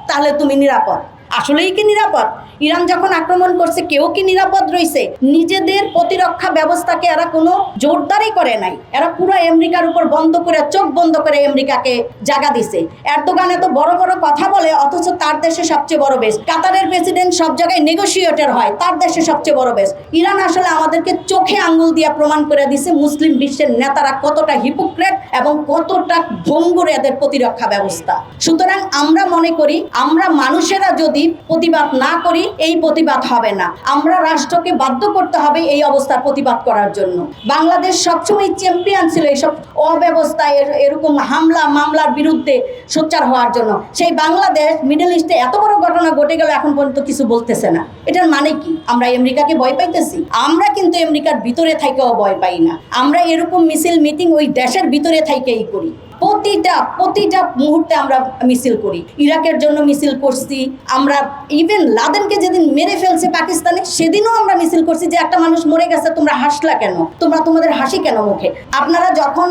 তাহলে তুমি নিরাপদ। আসলেই কি নিরাপদ? ইরান যখন আক্রমণ করছে কেউ কি নিরাপদ রয়েছে? নিজেদের প্রতিরক্ষা ব্যবস্থাকে এরা কোনো জোরদারই করে নাই, এরা পুরো আমেরিকার উপর বন্ধ করে, চোখ বন্ধ করে আমেরিকাকে জায়গা দিছে। এরদোগান এত বড় বড় কথা বলে, অথচ তার দেশে সবচেয়ে বড় বেশ। কাতারের প্রেসিডেন্ট সব জায়গায় নেগোসিয়েটর হয়, তার দেশে সবচেয়ে বড় বেশ। ইরান আসলে আমাদেরকে চোখে আঙ্গুল দিয়ে প্রমাণ করে দিছে মুসলিম বিশ্বের নেতারা কতটা হিপোক্রেট এবং কতটা ভঙ্গুর এদের প্রতিরক্ষা ব্যবস্থা। সুতরাং আমরা মনে করি, আমরা মানুষেরা যদি প্রতিবাদ না করি, এই প্রতিবাদ হবে না। আমরা রাষ্ট্রকে বাধ্য করতে হবে এই অবস্থার প্রতিবাদ করার জন্য। বাংলাদেশ সবসময় চ্যাম্পিয়ন ছিল এইসব অব্যবস্থা, এরকম হামলা মামলার বিরুদ্ধে সোচ্চার হওয়ার জন্য। সেই বাংলাদেশ মিডল ইস্টে এত বড় ঘটনা ঘটে গেল, এখন পর্যন্ত কিছু বলতেছে না। এটার মানে কি? আমরা আমেরিকাকে ভয় পাইতেছি? আমরা কিন্তু আমেরিকার ভিতরে থাকেও ভয় পাই না। আমরা এরকম মিছিল মিটিং ওই দেশের ভিতরে থাকেই করি। প্রতিটা মুহূর্তে আমরা মিছিল করি। ইরাকের জন্য মিছিল করছি আমরা, ইভেন লাদেনকে যেদিন মেরে ফেলছে পাকিস্তানে, সেদিনও আমরা মিছিল করছি যে একটা মানুষ মরে গেছে, তোমরা হাসলা কেন? তোমাদের হাসি কেন মুখে? আপনারা যখন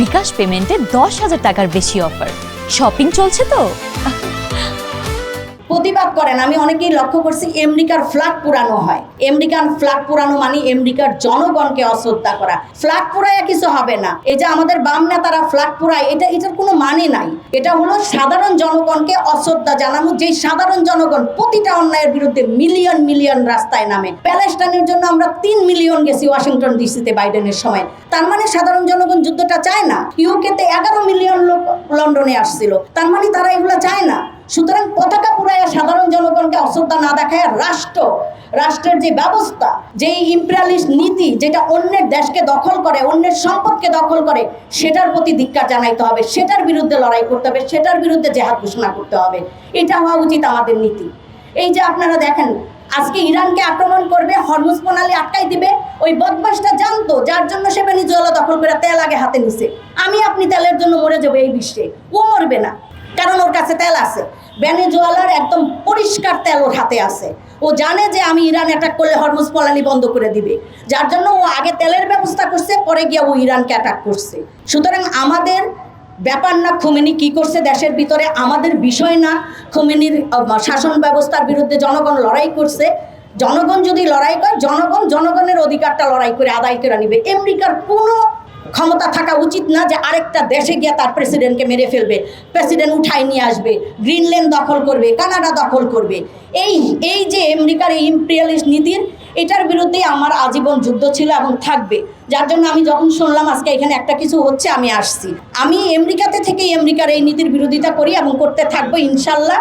বিকাশ পেমেন্টে 10,000 টাকার বেশি অফার, শপিং চলছে তো প্রতিবাদ করেন। আমি অনেকেই লক্ষ্য করছি আমেরিকার ফ্ল্যাগ পুরানো হয়। আমেরিকান ফ্ল্যাগ পুরানো মানে আমেরিকার জনগণকে অশ্রদ্ধা করা। ফ্ল্যাগ পুরাইয়া কিছু হবে না। এই যে আমাদের বাম নেতারা ফ্ল্যাগ পুরায়, এটার কোনো মানে নাই। এটা হলো সাধারণ জনগণকে অশ্রদ্ধা জানানো, যেই সাধারণ জনগণ প্রতিটা অন্যায়ের বিরুদ্ধে মিলিয়ন মিলিয়ন রাস্তায় নামে। প্যালেস্টাইনের জন্য আমরা 3 মিলিয়ন গেছি ওয়াশিংটন ডিসিতে বাইডেনের সময়। তার মানে সাধারণ জনগণ যুদ্ধটা চায় না। ইউকেতে 11 মিলিয়ন লোক লন্ডনে আসছিল, তার মানে তারা এগুলো চায় না। সুতরাং পতাকা পুরাইয়া সাধারণ জনগণকে অশ্রদ্ধা না দেখায় রাষ্ট্রের যে ব্যবস্থা, যেই ইম্পেরিয়ালিস্ট নীতি, যেটা অন্যের দেশকে দখল করে, অন্যের সম্পদকে দখল করে, সেটার প্রতি ধিক্কার জানাইতে হবে, সেটার বিরুদ্ধে লড়াই করতে হবে, সেটার বিরুদ্ধে জেহাদ ঘোষণা করতে হবে। এটা হওয়া উচিত আমাদের নীতি। এই যে আপনারা দেখেন, আজকে ইরানকে আক্রমণ করবে, হরমুজ প্রণালী আটকাই দিবে, ওই বদমাশটা জানতো, যার জন্য সে ভেনেজুয়েলা দখল করে তেল আগে হাতে নিছে। আপনি তেলের জন্য মরে যাবে এই বিশ্বে, ও মরবে না, কারণ ওর কাছে তেল আছে। ভেনেজুয়েলার একদম পরিষ্কার তেল ওর হাতে আছে। ও জানে যে আমি ইরান অ্যাটাক করলে হরমুজ প্রণালী বন্ধ করে দিবে, যার জন্য ও আগে তেলের ব্যবস্থা করছে, পরে গিয়ে ও ইরানকে অ্যাটাক করছে। সুতরাং আমাদের ব্যাপার না খোমেনি কি করছে দেশের ভিতরে, আমাদের বিষয় না। খোমেনির শাসন ব্যবস্থার বিরুদ্ধে জনগণ লড়াই করছে। জনগণ যদি লড়াই করে, জনগণের অধিকারটা লড়াই করে আদায় করে নিবে। আমেরিকার কোনো ক্ষমতা থাকা উচিত না যে আরেকটা দেশে গিয়ে তার প্রেসিডেন্টকে মেরে ফেলবে, প্রেসিডেন্ট উঠাই নিয়ে আসবে, গ্রিনল্যান্ড দখল করবে, কানাডা দখল করবে। এই যে আমেরিকার এই ইম্পেরিয়ালিস্ট নীতির, এটার বিরুদ্ধে আমার আজীবন যুদ্ধ ছিল এবং থাকবে। যার জন্য আমি যখন শুনলাম আজকে এখানে একটা কিছু হচ্ছে, আমি আসছি। আমি আমেরিকাতে থেকেই আমেরিকার এই নীতির বিরোধিতা করি এবং করতে থাকবো ইনশাল্লাহ।